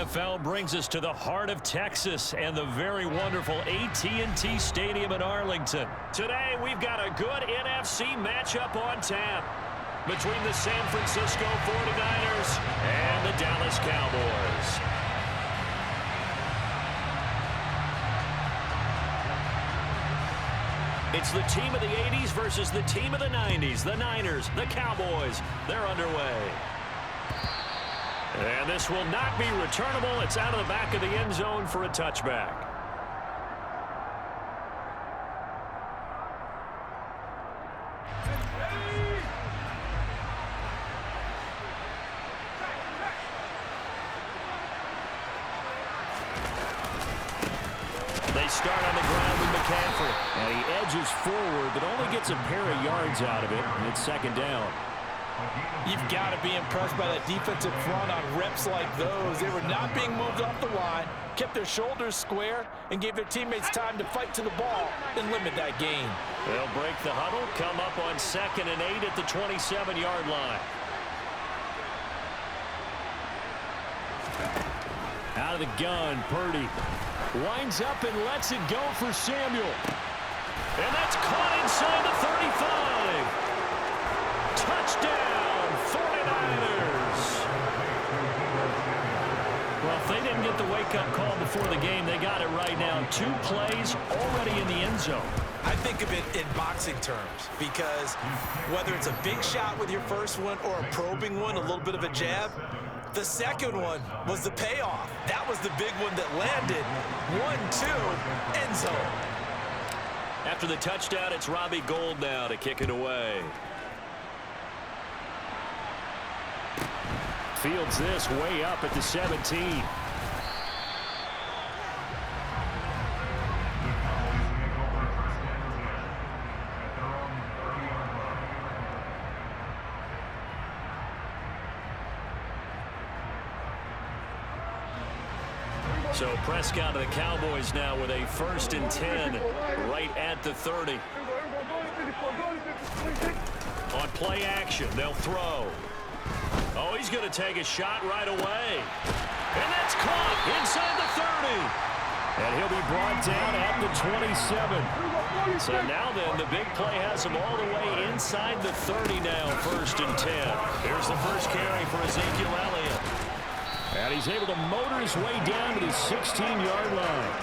NFL brings us to the heart of Texas and the very wonderful AT&T Stadium in Arlington. Today, we've got a good NFC matchup on tap between the San Francisco 49ers and the Dallas Cowboys. It's the team of the 80s versus the team of the 90s. The Niners, the Cowboys, they're underway. And this will not be returnable. It's out of the back of the end zone for a touchback. They start on the ground with McCaffrey. And he edges forward, but only gets a pair of yards out of it. And it's second down. You've got to be impressed by that defensive front on reps like those. They were not being moved off the line, kept their shoulders square, and gave their teammates time to fight to the ball and limit that gain. They'll break the huddle, come up on 2nd and 8 at the 27-yard line. Out of the gun, Purdy winds up and lets it go for Samuel. And that's caught inside the 35. Touchdown, 49ers. Well, if they didn't get the wake-up call before the game, they got it right now. 2 plays already in the end zone. I think of it in boxing terms because whether it's a big shot with your first one or a probing one, a little bit of a jab, the second one was the payoff. That was the big one that landed. 1-2, end zone. After the touchdown, it's Robbie Gould now to kick it away. Fields this way up at the 17. So Prescott of the Cowboys now with a 1st and 10 right at the 30. On play action, they'll throw. Oh, he's going to take a shot right away. And that's caught inside the 30. And he'll be brought down at the 27. So now then, the big play has him all the way inside the 30 now, 1st and 10. Here's the first carry for Ezekiel Elliott. And he's able to motor his way down to the 16-yard line.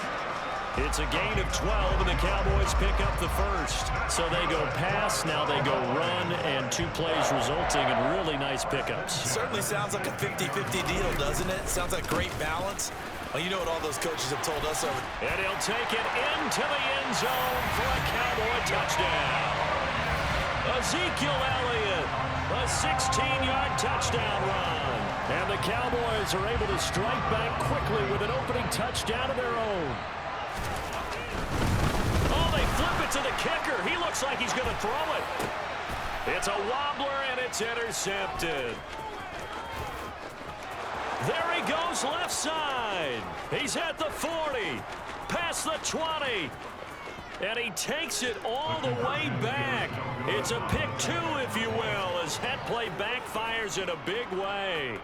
It's a gain of 12, and the Cowboys pick up the first. So they go pass, now they go run, and 2 plays resulting in really nice pickups. Certainly sounds like a 50-50 deal, doesn't it? Sounds like great balance. Well, you know what all those coaches have told us over. And he'll take it into the end zone for a Cowboy touchdown. Ezekiel Elliott, a 16-yard touchdown run. And the Cowboys are able to strike back quickly with an opening touchdown of their own. Oh, they flip it to the kicker. He looks like he's going to throw it. It's a wobbler, and it's intercepted. There he goes left side. He's at the 40, past the 20. And he takes it all the way back. It's a pick 2, if you will, as that play backfires in a big way.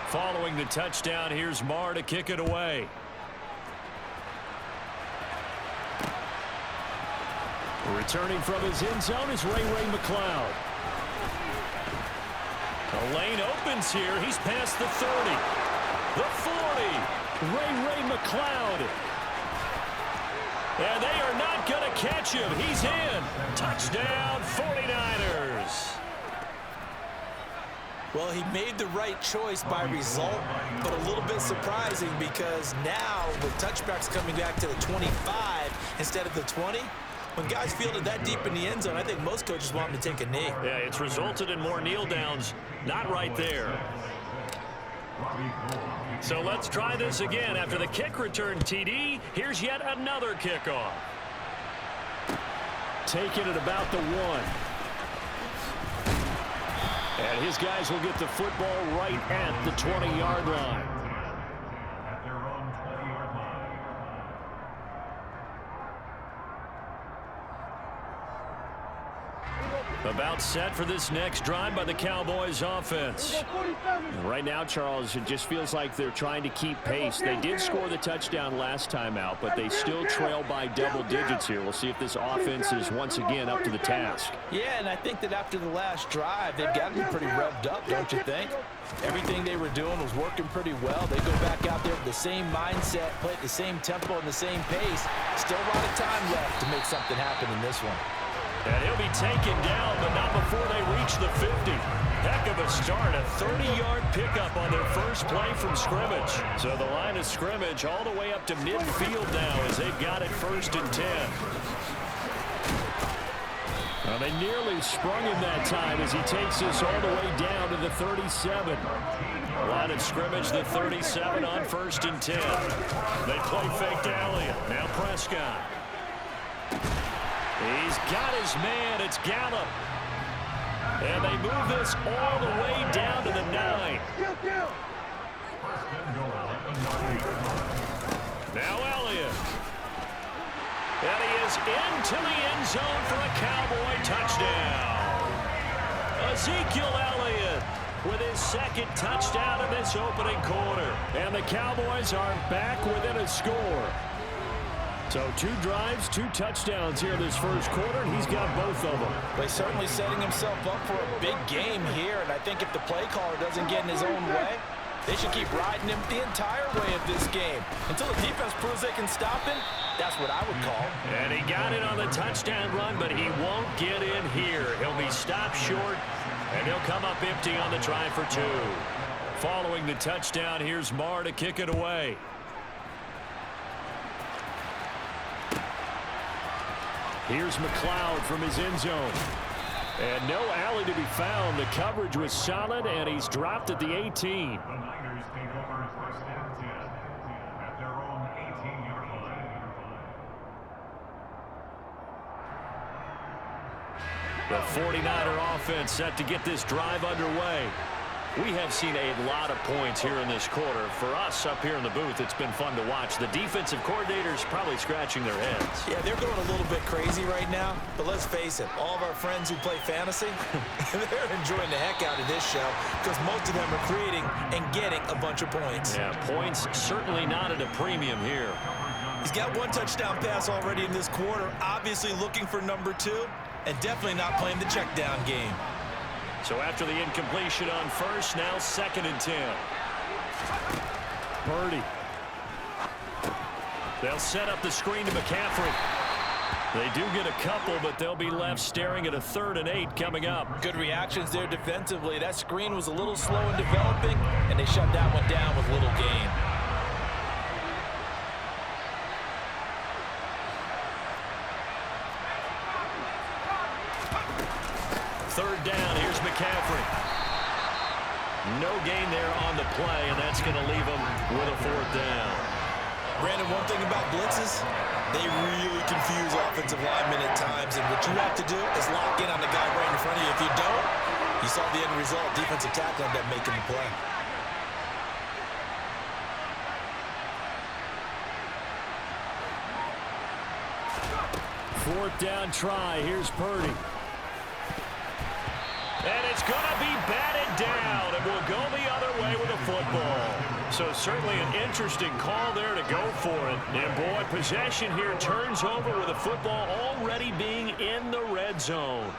Following the touchdown, here's Marr to kick it away. Returning from his end zone is Ray McCloud. The lane opens here. He's past the 30. The 40. Ray McCloud. And they are not going to catch him. He's in. Touchdown, 49ers. Well, he made the right choice by result, but a little bit surprising because now with touchbacks coming back to the 25 instead of the 20, when guys fielded that deep in the end zone, I think most coaches want them to take a knee. Yeah, it's resulted in more kneel downs. Not right there. So let's try this again. After the kick return TD, here's yet another kickoff. Taking it about the 1. And his guys will get the football right at the 20-yard line. About timeout set for this next drive by the Cowboys offense. Right now, Charles, it just feels like they're trying to keep pace. They did score the touchdown last time out, but they still trail by double digits here. We'll see if this offense is once again up to the task. Yeah, and I think that after the last drive, they've got to be pretty revved up, don't you think? Everything they were doing was working pretty well. They go back out there with the same mindset, play at the same tempo and the same pace. Still a lot of time left to make something happen in this one. And he'll be taken down, but not before they reach the 50. Heck of a start, a 30-yard pickup on their first play from scrimmage. So the line of scrimmage all the way up to midfield now as they've got it 1st and 10. Well, they nearly sprung him that time as he takes this all the way down to the 37. Line of scrimmage, the 37 on 1st and 10. They play fake to Elliott. Now Prescott. He's got his man. It's Gallup. And they move this all the way down to the 9. Now Elliott. And he is into the end zone for a Cowboy touchdown. Ezekiel Elliott with his 2nd touchdown in this opening quarter. And the Cowboys are back within a score. So 2 drives, 2 touchdowns here this first quarter, and he's got both of them. But he's certainly setting himself up for a big game here, and I think if the play caller doesn't get in his own way, they should keep riding him the entire way of this game. Until the defense proves they can stop him, that's what I would call. And he got it on the touchdown run, but he won't get in here. He'll be stopped short, and he'll come up empty on the try for 2. Following the touchdown, here's Marr to kick it away. Here's McLeod from his end zone. And no alley to be found. The coverage was solid, and he's dropped at the 18. The 49er offense set to get this drive underway. We have seen a lot of points here in this quarter. For us up here in the booth, it's been fun to watch. The defensive coordinators probably scratching their heads. Yeah, they're going a little bit crazy right now. But let's face it, all of our friends who play fantasy, they're enjoying the heck out of this show because most of them are creating and getting a bunch of points. Yeah, points certainly not at a premium here. He's got 1 touchdown pass already in this quarter, obviously looking for number 2, and definitely not playing the check down game. So after the incompletion on first, now 2nd and 10. Purdy. They'll set up the screen to McCaffrey. They do get a couple, but they'll be left staring at a 3rd and 8 coming up. Good reactions there defensively. That screen was a little slow in developing, and they shut that one down with little gain. Third down, here's McCaffrey. No gain there on the play, and that's going to leave them with a 4th down. Brandon, one thing about blitzes, they really confuse offensive linemen at times, and what you have to do is lock in on the guy right in front of you. If you don't, you saw the end result. Defensive tackle ended up making the play. Fourth down try. Here's Purdy. And it's going to be batted down, and we'll go the other way with the football. So certainly an interesting call there to go for it. And boy, possession here turns over with the football already being in the red zone.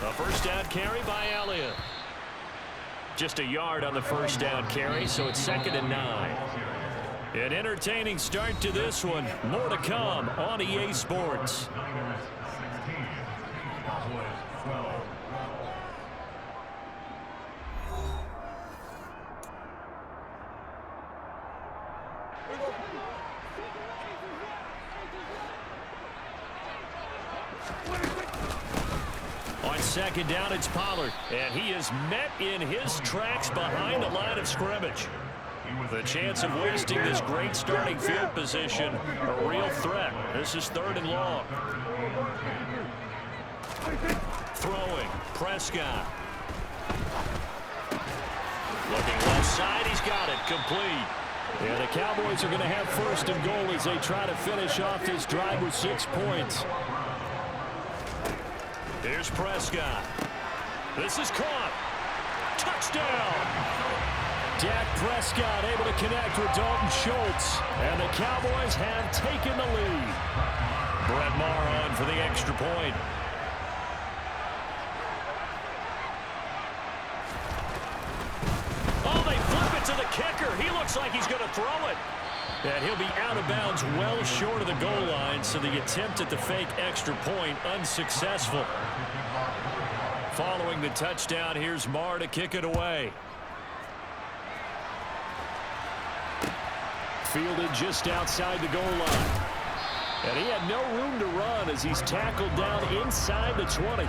A first down carry by Elliott. Just a yard on the first down carry, so it's 2nd and 9. An entertaining start to this one. More to come on EA Sports. On 2nd down, it's Pollard, and he is met in his tracks behind the line of scrimmage. The chance of wasting this great starting field position, a real threat. This is 3rd and long. Throwing, Prescott. Looking left side, he's got it, complete. Yeah, the Cowboys are going to have first and goal as they try to finish off this drive with 6 points. Here's Prescott. This is caught. Touchdown. Dak Prescott able to connect with Dalton Schultz. And the Cowboys have taken the lead. Brett Maher on for the extra point. Oh, they flip it to the kicker. He looks like he's going to throw it. And he'll be out of bounds well short of the goal line, so the attempt at the fake extra point unsuccessful. Following the touchdown, here's Maher to kick it away. Fielded just outside the goal line. And he had no room to run as he's tackled down inside the 20.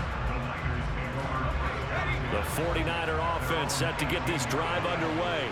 The 49er offense set to get this drive underway.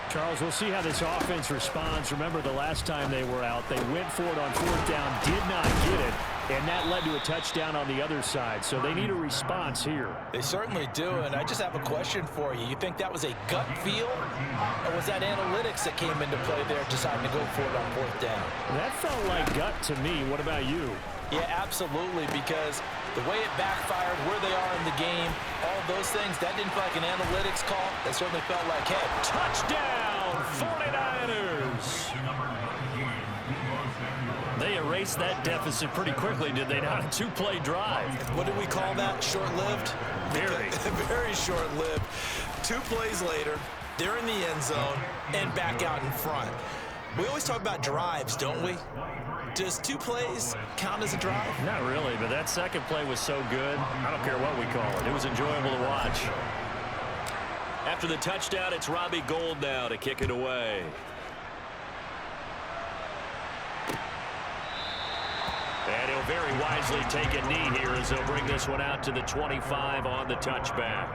Charles, we'll see how this offense responds. Remember the last time they were out, they went for it on 4th down, did not get it, and that led to a touchdown on the other side. So they need a response here. They certainly do, and I just have a question for you. You think that was a gut feel, or was that analytics that came into play there deciding to go for it on 4th down? That felt like gut to me. What about you? Yeah, absolutely, because the way it backfired, where they are in the game, all those things, that didn't feel like an analytics call. That certainly felt like, hey, touchdown, 49ers. They erased that deficit pretty quickly, did they not? A 2-play drive. What did we call that? Short-lived? Very. Very short-lived. 2 plays later, they're in the end zone and back out in front. We always talk about drives, don't we? Does 2 plays count as a drive? Not really, but that second play was so good. I don't care what we call it. It was enjoyable to watch. After the touchdown, it's Robbie Gould now to kick it away. And he'll very wisely take a knee here as they'll bring this one out to the 25 on the touchback.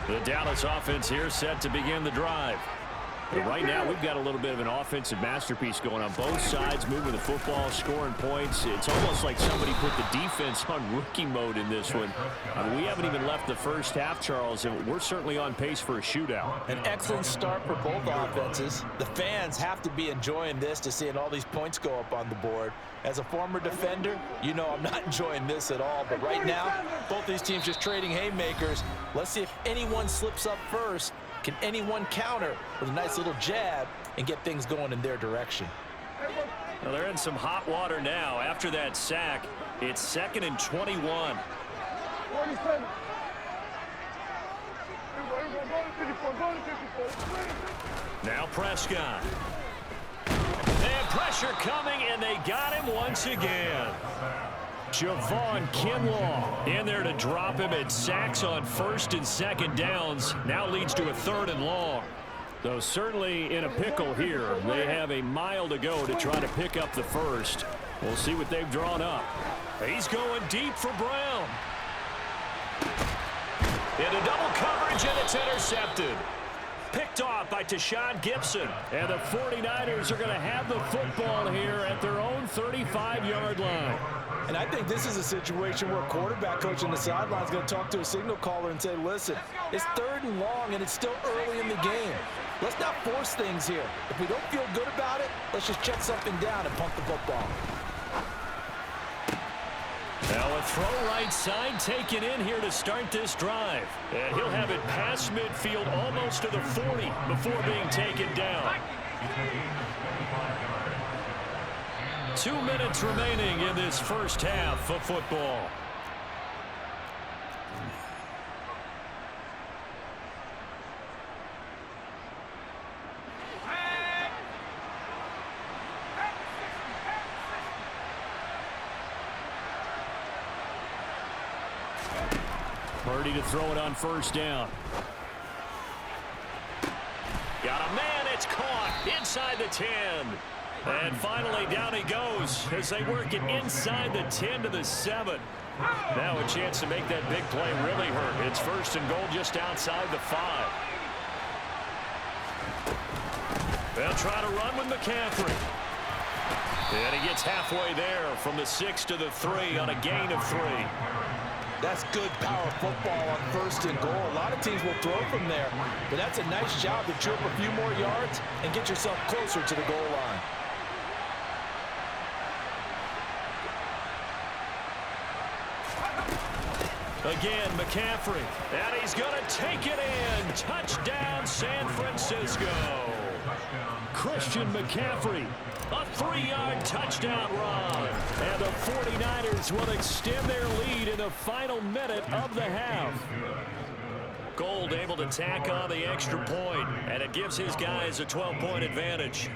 The Dallas offense here set to begin the drive. But right now, we've got a little bit of an offensive masterpiece going on. Both sides moving the football, scoring points. It's almost like somebody put the defense on rookie mode in this one. We haven't even left the first half, Charles, and we're certainly on pace for a shootout. An excellent start for both offenses. The fans have to be enjoying this to seeing all these points go up on the board. As a former defender, you know I'm not enjoying this at all. But right now, both these teams just trading haymakers. Let's see if anyone slips up first. Can anyone counter with a nice little jab and get things going in their direction? Well, they're in some hot water now. After that sack, it's 2nd and 21. Now Prescott. And pressure coming, and they got him once again. Javon Kinlaw in there to drop him at sacks on 1st and 2nd downs. Now leads to a 3rd and long. Though certainly in a pickle here. They have a mile to go to try to pick up the first. We'll see what they've drawn up. He's going deep for Brown. Into double coverage, and it's intercepted. Picked off by Tashawn Gibson. And the 49ers are going to have the football here at their own 35-yard line. And I think this is a situation where a quarterback coach on the sideline is going to talk to a signal caller and say, listen, it's 3rd and long, and it's still early in the game. Let's not force things here. If we don't feel good about it, let's just check something down and punt the football. Now a throw right side taken in here to start this drive. And he'll have it past midfield almost to the 40 before being taken down. 2 minutes remaining in this first half of football. Purdy to throw it on 1st down. Got a man, it's caught inside the 10. And finally, down he goes as they work it inside the 10 to the 7. Now a chance to make that big play really hurt. It's 1st and goal just outside the 5. They'll try to run with McCaffrey. And he gets halfway there from the 6 to the 3 on a gain of 3. That's good power football on 1st and goal. A lot of teams will throw from there, but that's a nice job to chip a few more yards and get yourself closer to the goal line. Again, McCaffrey. And he's going to take it in. Touchdown, San Francisco. Christian McCaffrey. A 3-yard touchdown run. And the 49ers will extend their lead in the final minute of the half. Gold able to tack on the extra point, and it gives his guys a 12-point advantage.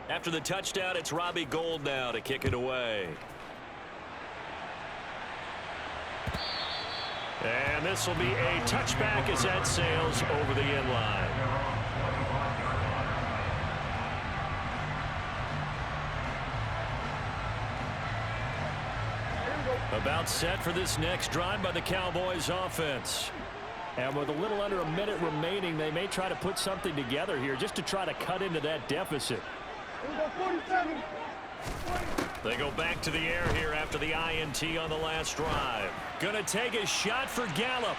After the touchdown, it's Robbie Gould now to kick it away. And this will be a touchback as that sails over the end line. About set for this next drive by the Cowboys offense. And with a little under a minute remaining, they may try to put something together here just to try to cut into that deficit. They go back to the air here after the INT on the last drive. Gonna take a shot for Gallup.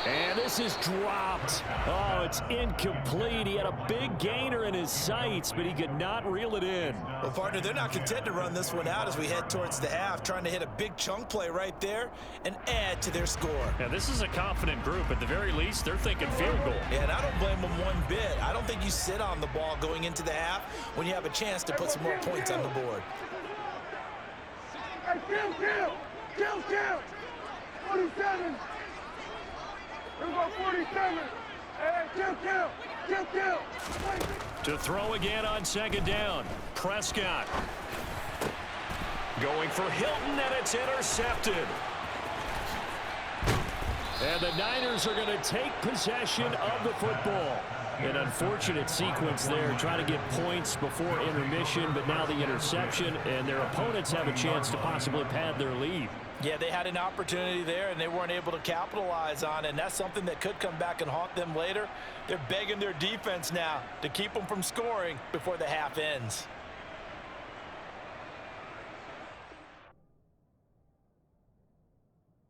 And this is dropped. Oh, it's incomplete. He had a big gainer in his sights, but he could not reel it in. Well, partner, they're not content to run this one out as we head towards the half, trying to hit a big chunk play right there and add to their score. Yeah, this is a confident group. At the very least, they're thinking field goal. Yeah, and I don't blame them one bit. I don't think you sit on the ball going into the half when you have a chance to put some more points on the board. Kill! 47! We're going 47! Hey, kill! To throw again on second down. Prescott. Going for Hilton, and it's intercepted. And the Niners are going to take possession of the football. An unfortunate sequence there, trying to get points before intermission, but now the interception, and their opponents have a chance to possibly pad their lead. Yeah, they had an opportunity there, and they weren't able to capitalize on it, and that's something that could come back and haunt them later. They're begging their defense now to keep them from scoring before the half ends.